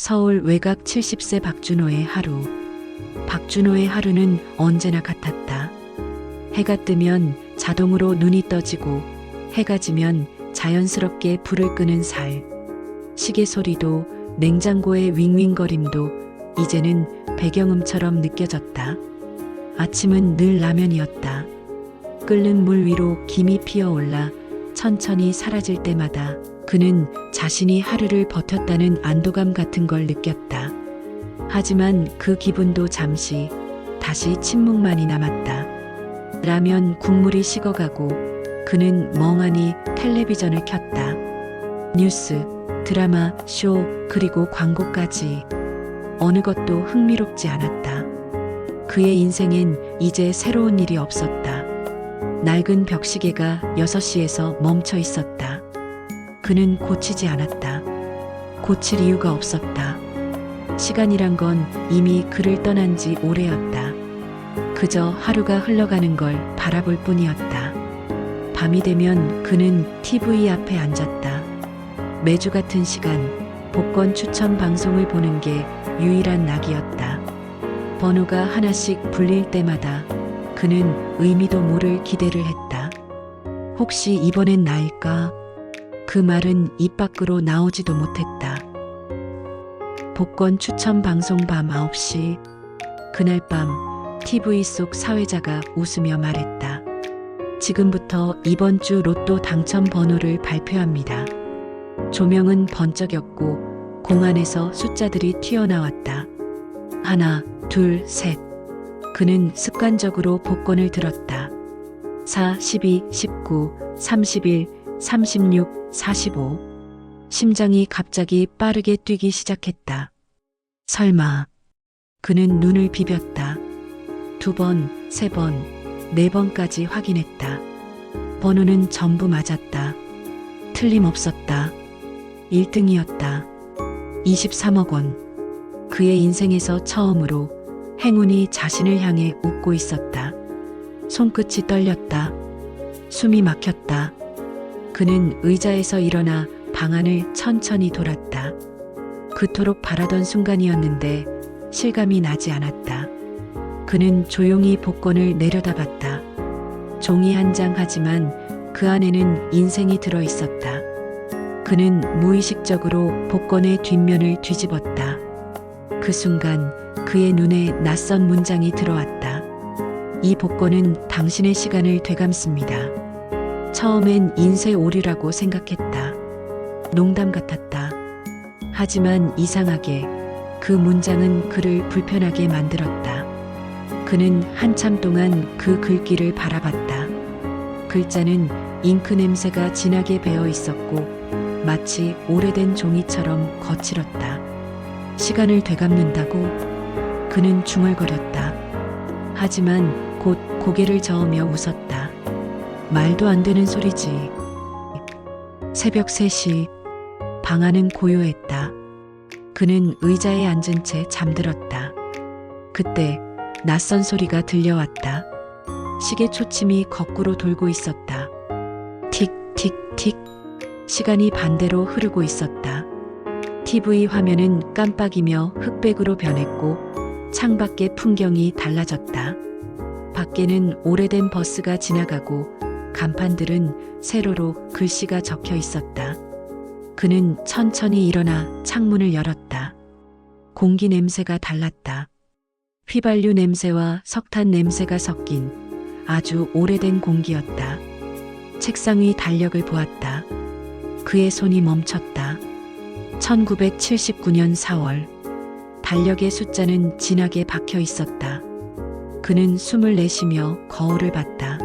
서울 외곽 70세 박준호의 하루. 박준호의 하루는 언제나 같았다. 해가 뜨면 자동으로 눈이 떠지고 해가 지면 자연스럽게 불을 끄는 살. 시계 소리도 냉장고의 윙윙거림도 이제는 배경음처럼 느껴졌다. 아침은 늘 라면이었다. 끓는 물 위로 김이 피어올라 천천히 사라질 때마다 그는 자신이 하루를 버텼다는 안도감 같은 걸 느꼈다. 하지만 그 기분도 잠시, 다시 침묵만이 남았다. 라면 국물이 식어가고 그는 멍하니 텔레비전을 켰다. 뉴스, 드라마, 쇼, 그리고 광고까지 어느 것도 흥미롭지 않았다. 그의 인생엔 이제 새로운 일이 없었다. 낡은 벽시계가 6시에서 멈춰 있었다. 그는 고치지 않았다. 고칠 이유가 없었다. 시간이란 건 이미 그를 떠난 지 오래였다. 그저 하루가 흘러가는 걸 바라볼 뿐이었다. 밤이 되면 그는 TV 앞에 앉았다. 매주 같은 시간, 복권 추천 방송을 보는 게 유일한 낙이었다. 번호가 하나씩 불릴 때마다 그는 의미도 모를 기대를 했다. 혹시 이번엔 나일까? 그 말은 입 밖으로 나오지도 못했다. 복권 추천 방송 밤 9시. 그날 밤 TV 속 사회자가 웃으며 말했다. 지금부터 이번 주 로또 당첨 번호를 발표합니다. 조명은 번쩍였고 공 안에서 숫자들이 튀어나왔다. 하나, 둘, 셋. 그는 습관적으로 복권을 들었다. 4, 12, 19, 31, 36, 45. 심장이 갑자기 빠르게 뛰기 시작했다. 설마. 그는 눈을 비볐다. 2번, 3번, 4번까지 확인했다. 번호는 전부 맞았다. 틀림없었다. 1등이었다. 23억 원. 그의 인생에서 처음으로 행운이 자신을 향해 웃고 있었다. 손끝이 떨렸다. 숨이 막혔다. 그는 의자에서 일어나 방 안을 천천히 돌았다. 그토록 바라던 순간이었는데 실감이 나지 않았다. 그는 조용히 복권을 내려다봤다. 종이 한 장 하지만 그 안에는 인생이 들어 있었다. 그는 무의식적으로 복권의 뒷면을 뒤집었다. 그 순간 그의 눈에 낯선 문장이 들어왔다. 이 복권은 당신의 시간을 되감습니다. 처음엔 인쇄 오류라고 생각했다. 농담 같았다. 하지만 이상하게 그 문장은 그를 불편하게 만들었다. 그는 한참 동안 그 글귀를 바라봤다. 글자는 잉크 냄새가 진하게 배어 있었고 마치 오래된 종이처럼 거칠었다. 시간을 되갚는다고? 그는 중얼거렸다. 하지만 곧 고개를 저으며 웃었다. 말도 안 되는 소리지. 새벽 3시. 방 안은 고요했다. 그는 의자에 앉은 채 잠들었다. 그때 낯선 소리가 들려왔다. 시계 초침이 거꾸로 돌고 있었다. 틱, 틱, 틱. 시간이 반대로 흐르고 있었다. TV 화면은 깜빡이며 흑백으로 변했고 창밖의 풍경이 달라졌다. 밖에는 오래된 버스가 지나가고 간판들은 세로로 글씨가 적혀 있었다. 그는 천천히 일어나 창문을 열었다. 공기 냄새가 달랐다. 휘발유 냄새와 석탄 냄새가 섞인 아주 오래된 공기였다. 책상 위 달력을 보았다. 그의 손이 멈췄다. 1979년 4월. 달력의 숫자는 진하게 박혀 있었다. 그는 숨을 내쉬며 거울을 봤다.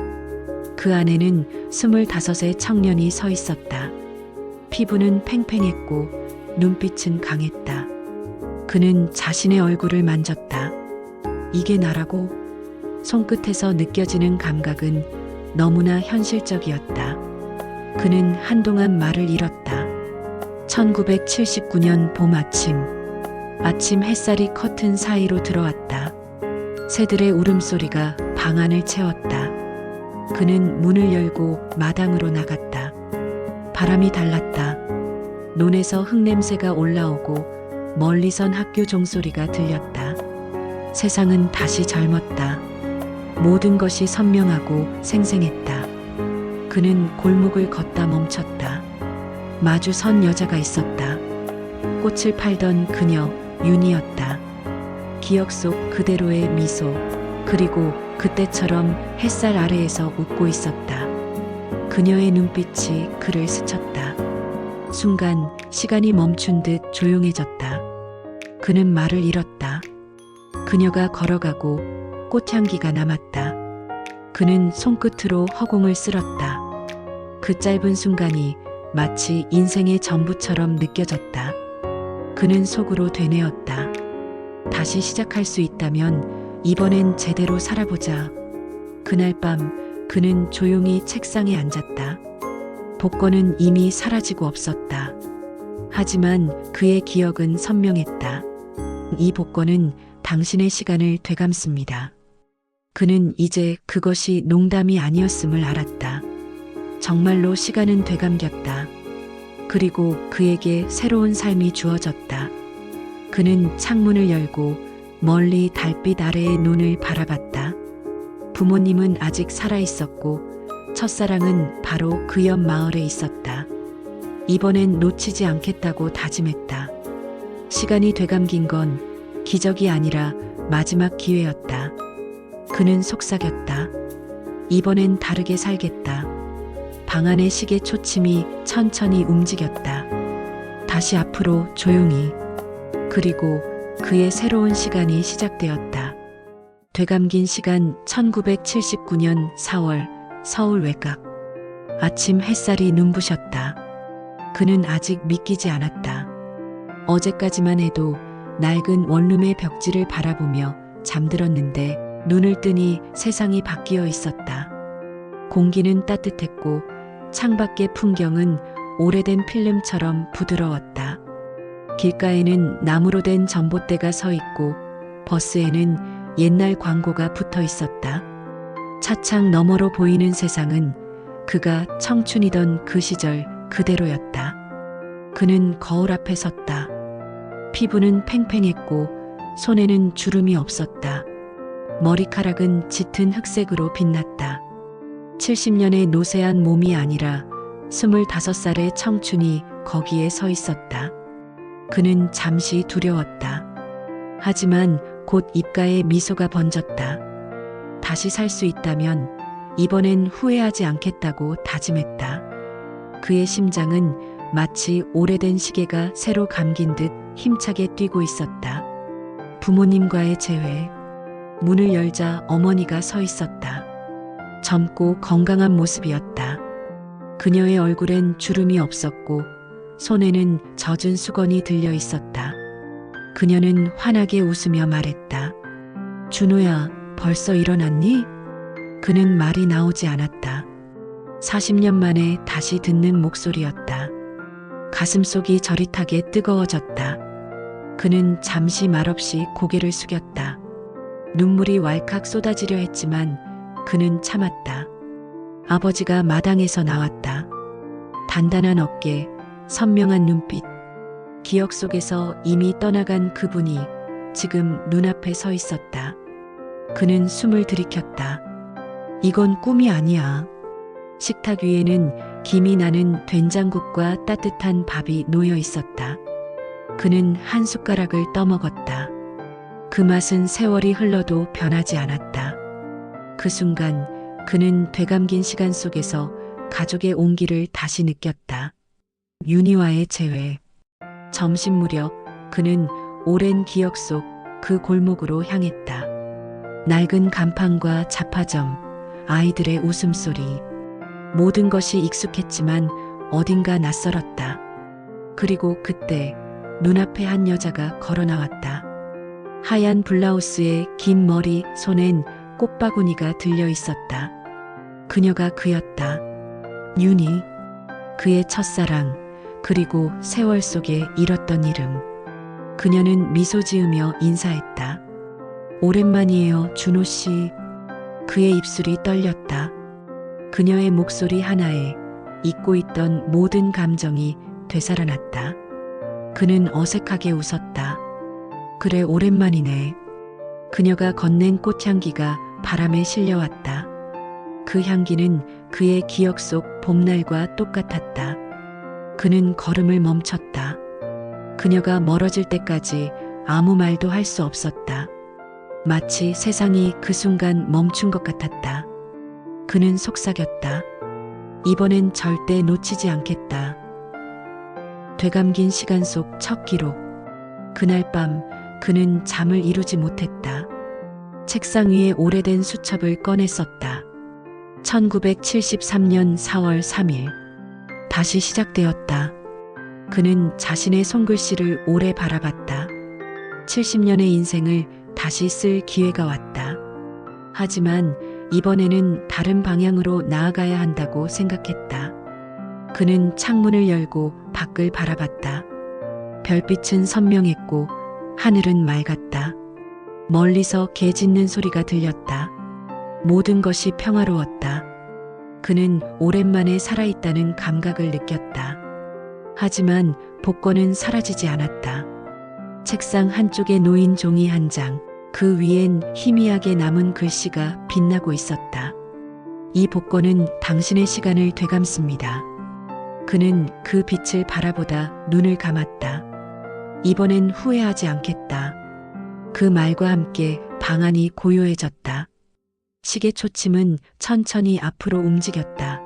그 안에는 25의 청년이 서 있었다. 피부는 팽팽했고 눈빛은 강했다. 그는 자신의 얼굴을 만졌다. 이게 나라고? 손끝에서 느껴지는 감각은 너무나 현실적이었다. 그는 한동안 말을 잃었다. 1979년 봄 아침. 아침 햇살이 커튼 사이로 들어왔다. 새들의 울음소리가 방 안을 채웠다. 그는 문을 열고 마당으로 나갔다. 바람이 달랐다. 논에서 흙냄새가 올라오고 멀리선 학교 종소리가 들렸다. 세상은 다시 젊었다. 모든 것이 선명하고 생생했다. 그는 골목을 걷다 멈췄다. 마주 선 여자가 있었다. 꽃을 팔던 그녀 윤이었다. 기억 속 그대로의 미소, 그리고 그때처럼 햇살 아래에서 웃고 있었다. 그녀의 눈빛이 그를 스쳤다. 순간 시간이 멈춘 듯 조용해졌다. 그는 말을 잃었다. 그녀가 걸어가고 꽃향기가 남았다. 그는 손끝으로 허공을 쓸었다. 그 짧은 순간이 마치 인생의 전부처럼 느껴졌다. 그는 속으로 되뇌었다. 다시 시작할 수 있다면 이번엔 제대로 살아보자. 그날 밤 그는 조용히 책상에 앉았다. 복권은 이미 사라지고 없었다. 하지만 그의 기억은 선명했다. 이 복권은 당신의 시간을 되감습니다. 그는 이제 그것이 농담이 아니었음을 알았다. 정말로 시간은 되감겼다. 그리고 그에게 새로운 삶이 주어졌다. 그는 창문을 열고 멀리 달빛 아래의 눈을 바라봤다. 부모님은 아직 살아 있었고 첫사랑은 바로 그 옆 마을에 있었다. 이번엔 놓치지 않겠다고 다짐했다. 시간이 되감긴 건 기적이 아니라 마지막 기회였다. 그는 속삭였다. 이번엔 다르게 살겠다. 방 안의 시계 초침이 천천히 움직였다. 다시 앞으로 조용히. 그리고 그의 새로운 시간이 시작되었다. 되감긴 시간 1979년 4월 서울 외곽. 아침 햇살이 눈부셨다. 그는 아직 믿기지 않았다. 어제까지만 해도 낡은 원룸의 벽지를 바라보며 잠들었는데 눈을 뜨니 세상이 바뀌어 있었다. 공기는 따뜻했고 창밖의 풍경은 오래된 필름처럼 부드러웠다. 길가에는 나무로 된 전봇대가 서 있고 버스에는 옛날 광고가 붙어 있었다. 차창 너머로 보이는 세상은 그가 청춘이던 그 시절 그대로였다. 그는 거울 앞에 섰다. 피부는 팽팽했고 손에는 주름이 없었다. 머리카락은 짙은 흑색으로 빛났다. 70년의 노쇠한 몸이 아니라 25살의 청춘이 거기에 서 있었다. 그는 잠시 두려웠다. 하지만 곧 입가에 미소가 번졌다. 다시 살 수 있다면 이번엔 후회하지 않겠다고 다짐했다. 그의 심장은 마치 오래된 시계가 새로 감긴 듯 힘차게 뛰고 있었다. 부모님과의 재회. 문을 열자 어머니가 서 있었다. 젊고 건강한 모습이었다. 그녀의 얼굴엔 주름이 없었고 손에는 젖은 수건이 들려 있었다. 그녀는 환하게 웃으며 말했다. 준호야, 벌써 일어났니? 그는 말이 나오지 않았다. 40년 만에 다시 듣는 목소리였다. 가슴속이 저릿하게 뜨거워졌다. 그는 잠시 말없이 고개를 숙였다. 눈물이 왈칵 쏟아지려 했지만 그는 참았다. 아버지가 마당에서 나왔다. 단단한 어깨, 선명한 눈빛. 기억 속에서 이미 떠나간 그분이 지금 눈앞에 서 있었다. 그는 숨을 들이켰다. 이건 꿈이 아니야. 식탁 위에는 김이 나는 된장국과 따뜻한 밥이 놓여 있었다. 그는 한 숟가락을 떠먹었다. 그 맛은 세월이 흘러도 변하지 않았다. 그 순간 그는 되감긴 시간 속에서 가족의 온기를 다시 느꼈다. 윤희와의 재회. 점심 무렵 그는 오랜 기억 속 그 골목으로 향했다. 낡은 간판과 잡화점, 아이들의 웃음소리. 모든 것이 익숙했지만 어딘가 낯설었다. 그리고 그때 눈앞에 한 여자가 걸어 나왔다. 하얀 블라우스에 긴 머리, 손엔 꽃바구니가 들려 있었다. 그녀가 그였다. 윤희. 그의 첫사랑, 그리고 세월 속에 잃었던 이름. 그녀는 미소 지으며 인사했다. 오랜만이에요, 준호 씨. 그의 입술이 떨렸다. 그녀의 목소리 하나에 잊고 있던 모든 감정이 되살아났다. 그는 어색하게 웃었다. 그래, 오랜만이네. 그녀가 건넨 꽃향기가 바람에 실려왔다. 그 향기는 그의 기억 속 봄날과 똑같았다. 그는 걸음을 멈췄다. 그녀가 멀어질 때까지 아무 말도 할 수 없었다. 마치 세상이 그 순간 멈춘 것 같았다. 그는 속삭였다. 이번엔 절대 놓치지 않겠다. 되감긴 시간 속 첫 기록. 그날 밤 그는 잠을 이루지 못했다. 책상 위에 오래된 수첩을 꺼내 썼다. 1973년 4월 3일. 다시 시작되었다. 그는 자신의 손글씨를 오래 바라봤다. 70년의 인생을 다시 쓸 기회가 왔다. 하지만 이번에는 다른 방향으로 나아가야 한다고 생각했다. 그는 창문을 열고 밖을 바라봤다. 별빛은 선명했고 하늘은 맑았다. 멀리서 개 짖는 소리가 들렸다. 모든 것이 평화로웠다. 그는 오랜만에 살아있다는 감각을 느꼈다. 하지만 복권은 사라지지 않았다. 책상 한쪽에 놓인 종이 한 장, 그 위엔 희미하게 남은 글씨가 빛나고 있었다. 이 복권은 당신의 시간을 되감습니다. 그는 그 빛을 바라보다 눈을 감았다. 이번엔 후회하지 않겠다. 그 말과 함께 방 안이 고요해졌다. 시계 초침은 천천히 앞으로 움직였다.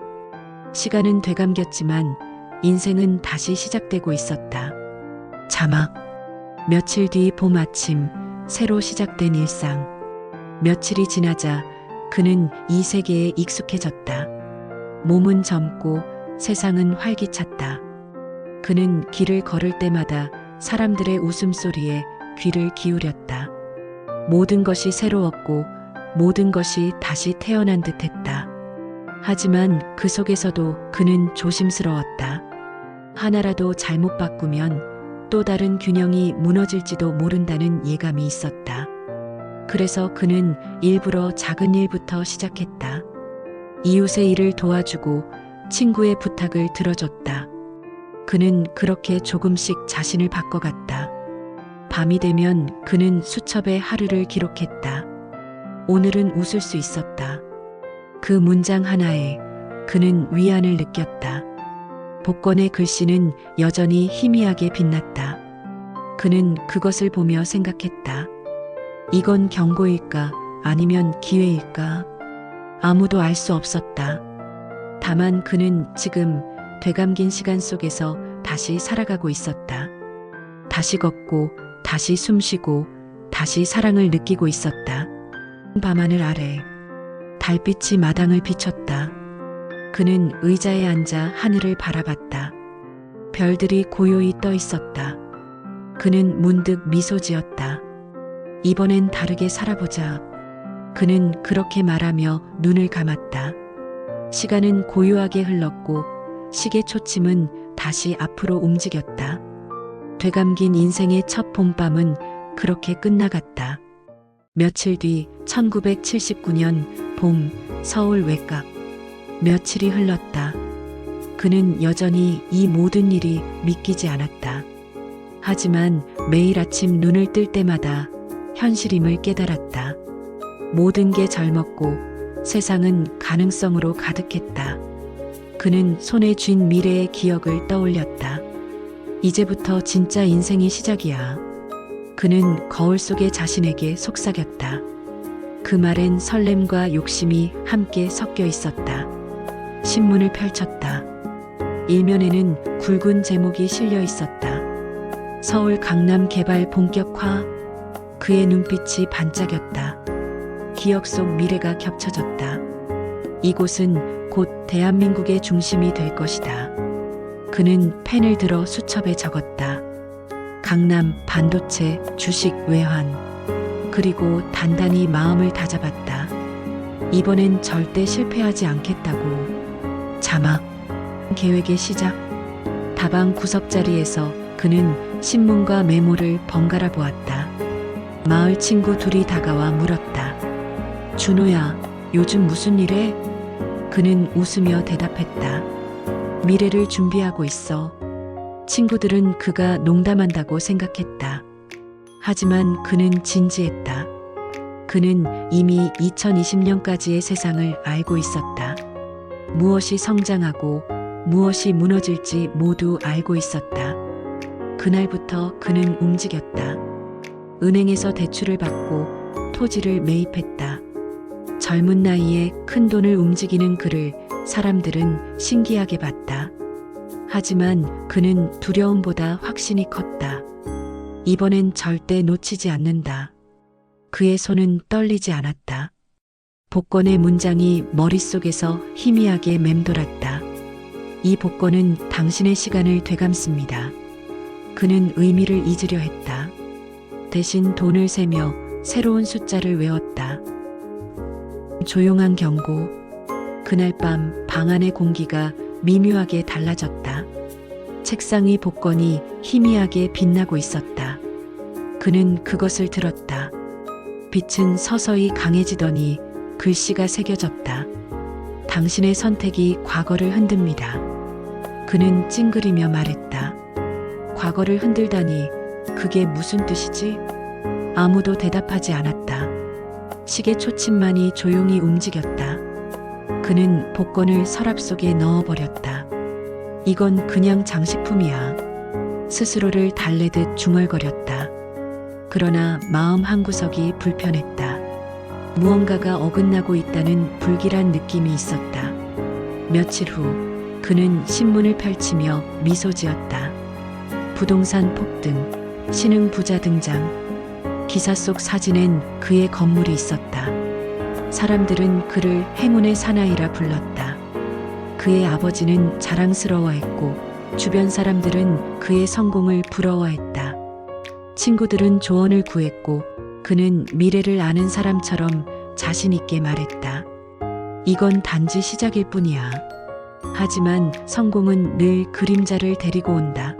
시간은 되감겼지만 인생은 다시 시작되고 있었다. 자막. 며칠 뒤 봄 아침, 새로 시작된 일상. 며칠이 지나자 그는 이 세계에 익숙해졌다. 몸은 젊고 세상은 활기찼다. 그는 길을 걸을 때마다 사람들의 웃음소리에 귀를 기울였다. 모든 것이 새로웠고 모든 것이 다시 태어난 듯했다. 하지만 그 속에서도 그는 조심스러웠다. 하나라도 잘못 바꾸면 또 다른 균형이 무너질지도 모른다는 예감이 있었다. 그래서 그는 일부러 작은 일부터 시작했다. 이웃의 일을 도와주고 친구의 부탁을 들어줬다. 그는 그렇게 조금씩 자신을 바꿔갔다. 밤이 되면 그는 수첩에 하루를 기록했다. 오늘은 웃을 수 있었다. 그 문장 하나에 그는 위안을 느꼈다. 복권의 글씨는 여전히 희미하게 빛났다. 그는 그것을 보며 생각했다. 이건 경고일까 아니면 기회일까? 아무도 알 수 없었다. 다만 그는 지금 되감긴 시간 속에서 다시 살아가고 있었다. 다시 걷고 다시 숨쉬고 다시 사랑을 느끼고 있었다. 밤하늘 아래 달빛이 마당을 비췄다. 그는 의자에 앉아 하늘을 바라봤다. 별들이 고요히 떠 있었다. 그는 문득 미소 지었다. 이번엔 다르게 살아보자. 그는 그렇게 말하며 눈을 감았다. 시간은 고요하게 흘렀고 시계 초침은 다시 앞으로 움직였다. 되감긴 인생의 첫 봄밤은 그렇게 끝나갔다. 며칠 뒤 1979년 봄 서울 외곽. 며칠이 흘렀다. 그는 여전히 이 모든 일이 믿기지 않았다. 하지만 매일 아침 눈을 뜰 때마다 현실임을 깨달았다. 모든 게 젊었고 세상은 가능성으로 가득했다. 그는 손에 쥔 미래의 기억을 떠올렸다. 이제부터 진짜 인생이 시작이야. 그는 거울 속의 자신에게 속삭였다. 그 말엔 설렘과 욕심이 함께 섞여 있었다. 신문을 펼쳤다. 일면에는 굵은 제목이 실려 있었다. 서울 강남 개발 본격화. 그의 눈빛이 반짝였다. 기억 속 미래가 겹쳐졌다. 이곳은 곧 대한민국의 중심이 될 것이다. 그는 펜을 들어 수첩에 적었다. 강남, 반도체, 주식, 외환. 그리고 단단히 마음을 다잡았다. 이번엔 절대 실패하지 않겠다고. 자막. 계획의 시작. 다방 구석자리에서 그는 신문과 메모를 번갈아 보았다. 마을 친구 둘이 다가와 물었다. 준호야, 요즘 무슨 일 해? 그는 웃으며 대답했다. 미래를 준비하고 있어. 친구들은 그가 농담한다고 생각했다. 하지만 그는 진지했다. 그는 이미 2020년까지의 세상을 알고 있었다. 무엇이 성장하고 무엇이 무너질지 모두 알고 있었다. 그날부터 그는 움직였다. 은행에서 대출을 받고 토지를 매입했다. 젊은 나이에 큰 돈을 움직이는 그를 사람들은 신기하게 봤다. 하지만 그는 두려움보다 확신이 컸다. 이번엔 절대 놓치지 않는다. 그의 손은 떨리지 않았다. 복권의 문장이 머릿속에서 희미하게 맴돌았다. 이 복권은 당신의 시간을 되감습니다. 그는 의미를 잊으려 했다. 대신 돈을 세며 새로운 숫자를 외웠다. 조용한 경고. 그날 밤 방 안의 공기가 미묘하게 달라졌다. 책상 위 복권이 희미하게 빛나고 있었다. 그는 그것을 들었다. 빛은 서서히 강해지더니 글씨가 새겨졌다. 당신의 선택이 과거를 흔듭니다. 그는 찡그리며 말했다. 과거를 흔들다니 그게 무슨 뜻이지? 아무도 대답하지 않았다. 시계 초침만이 조용히 움직였다. 그는 복권을 서랍 속에 넣어버렸다. 이건 그냥 장식품이야. 스스로를 달래듯 중얼거렸다. 그러나 마음 한구석이 불편했다. 무언가가 어긋나고 있다는 불길한 느낌이 있었다. 며칠 후 그는 신문을 펼치며 미소 지었다. 부동산 폭등, 신흥 부자 등장. 기사 속 사진엔 그의 건물이 있었다. 사람들은 그를 행운의 사나이라 불렀다. 그의 아버지는 자랑스러워했고 주변 사람들은 그의 성공을 부러워했다. 친구들은 조언을 구했고 그는 미래를 아는 사람처럼 자신 있게 말했다. 이건 단지 시작일 뿐이야. 하지만 성공은 늘 그림자를 데리고 온다.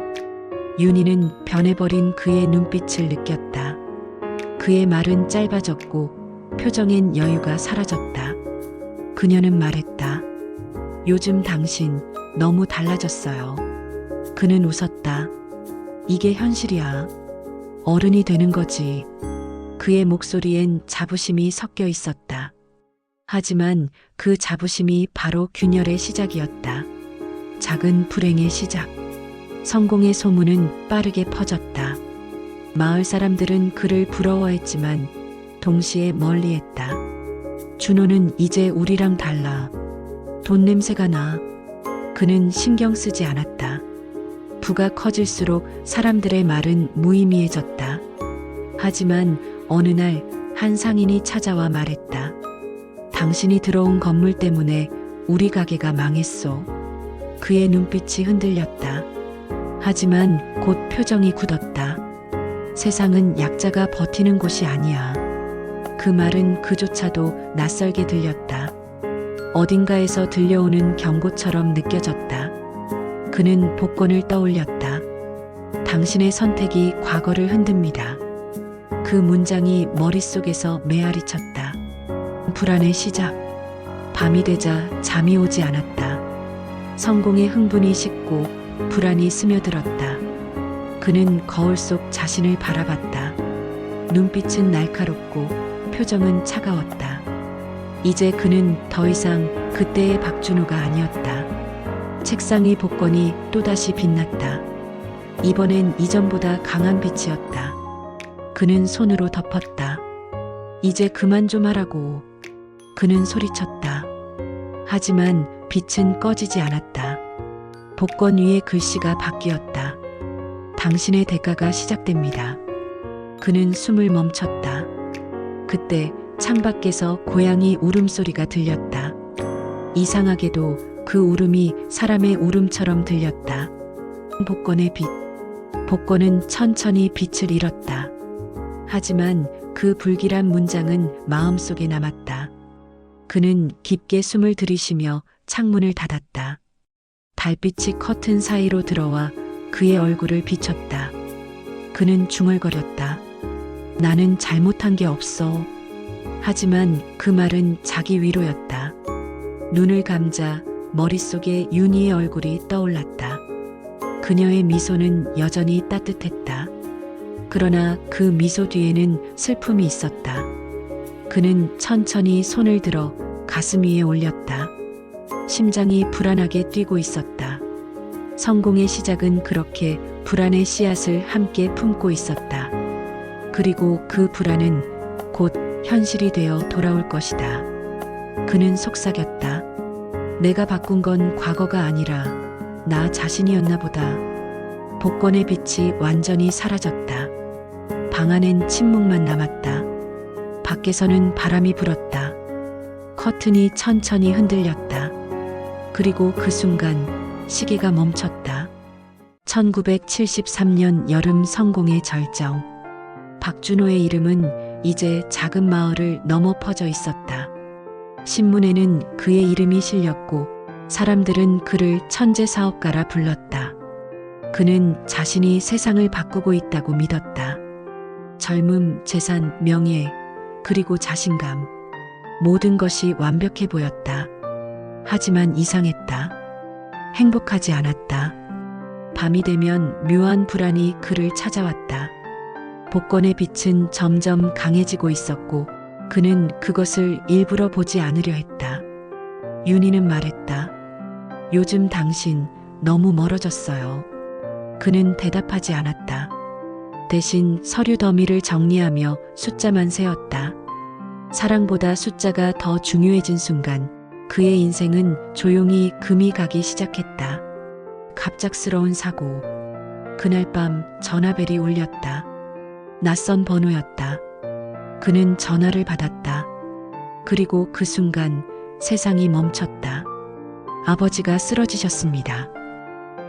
윤희는 변해버린 그의 눈빛을 느꼈다. 그의 말은 짧아졌고 표정엔 여유가 사라졌다. 그녀는 말했다. 요즘 당신 너무 달라졌어요. 그는 웃었다. 이게 현실이야. 어른이 되는 거지. 그의 목소리엔 자부심이 섞여 있었다. 하지만 그 자부심이 바로 균열의 시작이었다. 작은 불행의 시작. 성공의 소문은 빠르게 퍼졌다. 마을 사람들은 그를 부러워했지만 동시에 멀리했다. 준호는 이제 우리랑 달라. 돈 냄새가 나. 그는 신경 쓰지 않았다. 부가 커질수록 사람들의 말은 무의미해졌다. 하지만 어느 날 한 상인이 찾아와 말했다. 당신이 들어온 건물 때문에 우리 가게가 망했어. 그의 눈빛이 흔들렸다. 하지만 곧 표정이 굳었다. 세상은 약자가 버티는 곳이 아니야. 그 말은 그조차도 낯설게 들렸다. 어딘가에서 들려오는 경고처럼 느껴졌다. 그는 복권을 떠올렸다. 당신의 선택이 과거를 흔듭니다. 그 문장이 머릿속에서 메아리쳤다. 불안의 시작. 밤이 되자 잠이 오지 않았다. 성공의 흥분이 식고 불안이 스며들었다. 그는 거울 속 자신을 바라봤다. 눈빛은 날카롭고 표정은 차가웠다. 이제 그는 더 이상 그때의 박준호가 아니었다. 책상 위 복권이 또다시 빛났다. 이번엔 이전보다 강한 빛이었다. 그는 손으로 덮었다. 이제 그만 좀 하라고. 그는 소리쳤다. 하지만 빛은 꺼지지 않았다. 복권 위에 글씨가 바뀌었다. 당신의 대가가 시작됩니다. 그는 숨을 멈췄다. 그때 창밖에서 고양이 울음소리가 들렸다. 이상하게도 그 울음이 사람의 울음처럼 들렸다. 복권의 빛. 복권은 천천히 빛을 잃었다. 하지만 그 불길한 문장은 마음속에 남았다. 그는 깊게 숨을 들이쉬며 창문을 닫았다. 달빛이 커튼 사이로 들어와 그의 얼굴을 비췄다. 그는 중얼거렸다. 나는 잘못한 게 없어. 하지만 그 말은 자기 위로였다. 눈을 감자 머릿속에 윤희의 얼굴이 떠올랐다. 그녀의 미소는 여전히 따뜻했다. 그러나 그 미소 뒤에는 슬픔이 있었다. 그는 천천히 손을 들어 가슴 위에 올렸다. 심장이 불안하게 뛰고 있었다. 성공의 시작은 그렇게 불안의 씨앗을 함께 품고 있었다. 그리고 그 불안은 곧 현실이 되어 돌아올 것이다. 그는 속삭였다. 내가 바꾼 건 과거가 아니라 나 자신이었나 보다. 복권의 빛이 완전히 사라졌다. 방 안엔 침묵만 남았다. 밖에서는 바람이 불었다. 커튼이 천천히 흔들렸다. 그리고 그 순간 시계가 멈췄다. 1973년 여름 성공의 절정. 박준호의 이름은 이제 작은 마을을 넘어 퍼져 있었다. 신문에는 그의 이름이 실렸고 사람들은 그를 천재 사업가라 불렀다. 그는 자신이 세상을 바꾸고 있다고 믿었다. 젊음, 재산, 명예, 그리고 자신감. 모든 것이 완벽해 보였다. 하지만 이상했다. 행복하지 않았다. 밤이 되면 묘한 불안이 그를 찾아왔다. 복권의 빛은 점점 강해지고 있었고 그는 그것을 일부러 보지 않으려 했다. 윤희는 말했다. 요즘 당신 너무 멀어졌어요. 그는 대답하지 않았다. 대신 서류 더미를 정리하며 숫자만 세었다. 사랑보다 숫자가 더 중요해진 순간 그의 인생은 조용히 금이 가기 시작했다. 갑작스러운 사고. 그날 밤 전화벨이 울렸다. 낯선 번호였다. 그는 전화를 받았다. 그리고 그 순간 세상이 멈췄다. 아버지가 쓰러지셨습니다.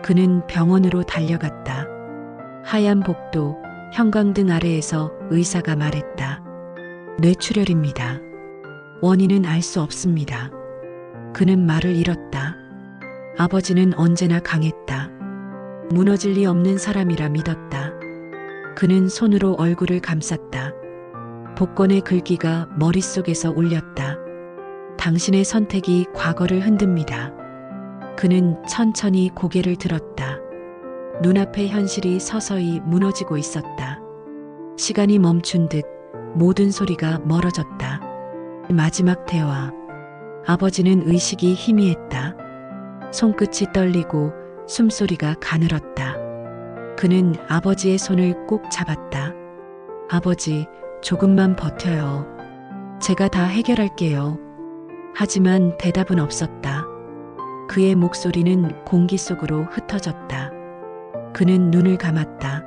그는 병원으로 달려갔다. 하얀 복도, 형광등 아래에서 의사가 말했다. 뇌출혈입니다. 원인은 알 수 없습니다. 그는 말을 잃었다. 아버지는 언제나 강했다. 무너질 리 없는 사람이라 믿었다. 그는 손으로 얼굴을 감쌌다. 복권의 글귀가 머릿속에서 울렸다. 당신의 선택이 과거를 흔듭니다. 그는 천천히 고개를 들었다. 눈앞의 현실이 서서히 무너지고 있었다. 시간이 멈춘 듯 모든 소리가 멀어졌다. 마지막 대화. 아버지는 의식이 희미했다. 손끝이 떨리고 숨소리가 가늘었다. 그는 아버지의 손을 꼭 잡았다. 아버지, 조금만 버텨요. 제가 다 해결할게요. 하지만 대답은 없었다. 그의 목소리는 공기 속으로 흩어졌다. 그는 눈을 감았다.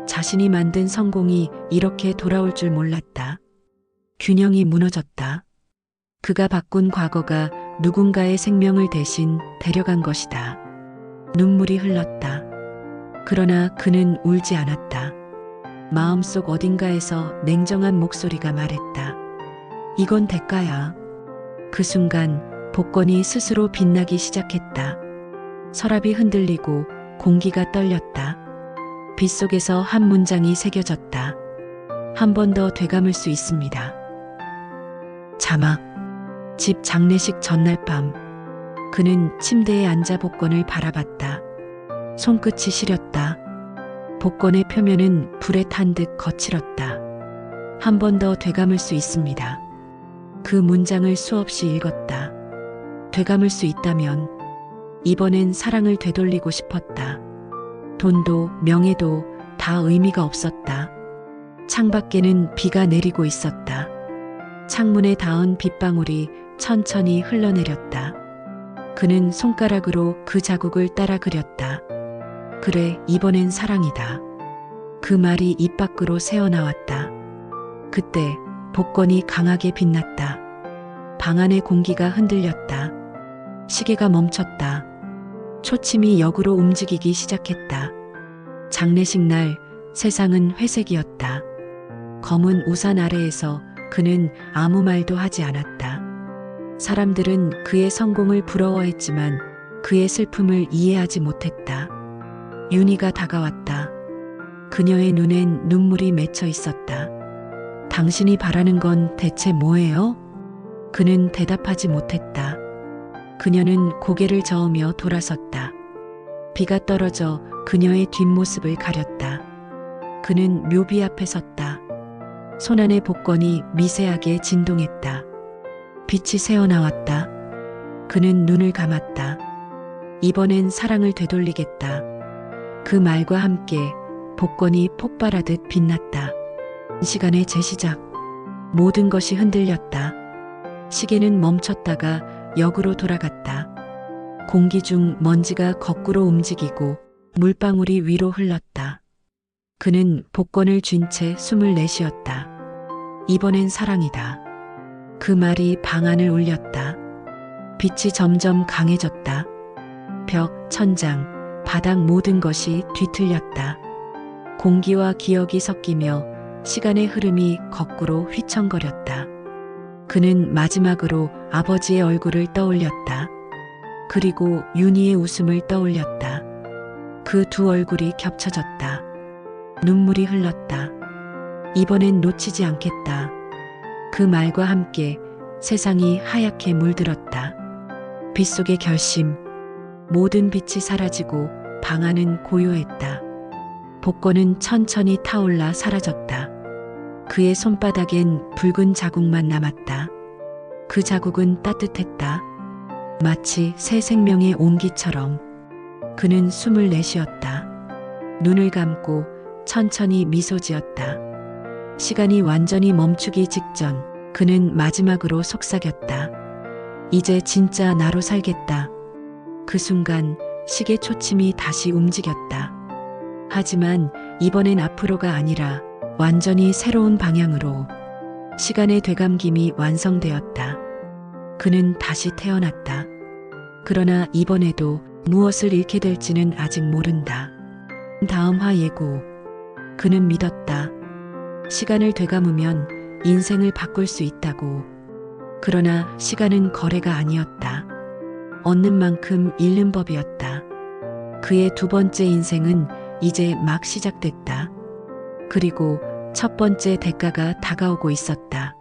자신이 만든 성공이 이렇게 돌아올 줄 몰랐다. 균형이 무너졌다. 그가 바꾼 과거가 누군가의 생명을 대신 데려간 것이다. 눈물이 흘렀다. 그러나 그는 울지 않았다. 마음속 어딘가에서 냉정한 목소리가 말했다. 이건 대가야. 그 순간 복권이 스스로 빛나기 시작했다. 서랍이 흔들리고 공기가 떨렸다. 빗속에서 한 문장이 새겨졌다. 한 번 더 되감을 수 있습니다. 자막. 집 장례식 전날 밤. 그는 침대에 앉아 복권을 바라봤다. 손끝이 시렸다. 복권의 표면은 불에 탄 듯 거칠었다. 한 번 더 되감을 수 있습니다. 그 문장을 수없이 읽었다. 되감을 수 있다면 이번엔 사랑을 되돌리고 싶었다. 돈도 명예도 다 의미가 없었다. 창밖에는 비가 내리고 있었다. 창문에 닿은 빗방울이 천천히 흘러내렸다. 그는 손가락으로 그 자국을 따라 그렸다. 그래, 이번엔 사랑이다. 그 말이 입 밖으로 새어나왔다. 그때 복권이 강하게 빛났다. 방 안의 공기가 흔들렸다. 시계가 멈췄다. 초침이 역으로 움직이기 시작했다. 장례식 날 세상은 회색이었다. 검은 우산 아래에서 그는 아무 말도 하지 않았다. 사람들은 그의 성공을 부러워했지만 그의 슬픔을 이해하지 못했다. 윤희가 다가왔다. 그녀의 눈엔 눈물이 맺혀 있었다. 당신이 바라는 건 대체 뭐예요? 그는 대답하지 못했다. 그녀는 고개를 저으며 돌아섰다. 비가 떨어져 그녀의 뒷모습을 가렸다. 그는 묘비 앞에 섰다. 손안의 복권이 미세하게 진동했다. 빛이 새어나왔다. 그는 눈을 감았다. 이번엔 사랑을 되돌리겠다. 그 말과 함께 복권이 폭발하듯 빛났다. 시간의 재시작. 모든 것이 흔들렸다. 시계는 멈췄다가 역으로 돌아갔다. 공기 중 먼지가 거꾸로 움직이고 물방울이 위로 흘렀다. 그는 복권을 쥔 채 숨을 내쉬었다. 이번엔 사랑이다. 그 말이 방 안을 울렸다. 빛이 점점 강해졌다. 벽, 천장, 바닥 모든 것이 뒤틀렸다. 공기와 기억이 섞이며 시간의 흐름이 거꾸로 휘청거렸다. 그는 마지막으로 아버지의 얼굴을 떠올렸다. 그리고 윤희의 웃음을 떠올렸다. 그 두 얼굴이 겹쳐졌다. 눈물이 흘렀다. 이번엔 놓치지 않겠다. 그 말과 함께 세상이 하얗게 물들었다. 빗속의 결심. 모든 빛이 사라지고 방 안은 고요했다. 복권은 천천히 타올라 사라졌다. 그의 손바닥엔 붉은 자국만 남았다. 그 자국은 따뜻했다. 마치 새 생명의 온기처럼. 그는 숨을 내쉬었다. 눈을 감고 천천히 미소 지었다. 시간이 완전히 멈추기 직전 그는 마지막으로 속삭였다. 이제 진짜 나로 살겠다. 그 순간 시계 초침이 다시 움직였다. 하지만 이번엔 앞으로가 아니라 완전히 새로운 방향으로. 시간의 되감김이 완성되었다. 그는 다시 태어났다. 그러나 이번에도 무엇을 잃게 될지는 아직 모른다. 다음 화 예고. 그는 믿었다. 시간을 되감으면 인생을 바꿀 수 있다고. 그러나 시간은 거래가 아니었다. 얻는 만큼 잃는 법이었다. 그의 두 번째 인생은 이제 막 시작됐다. 그리고 첫 번째 대가가 다가오고 있었다.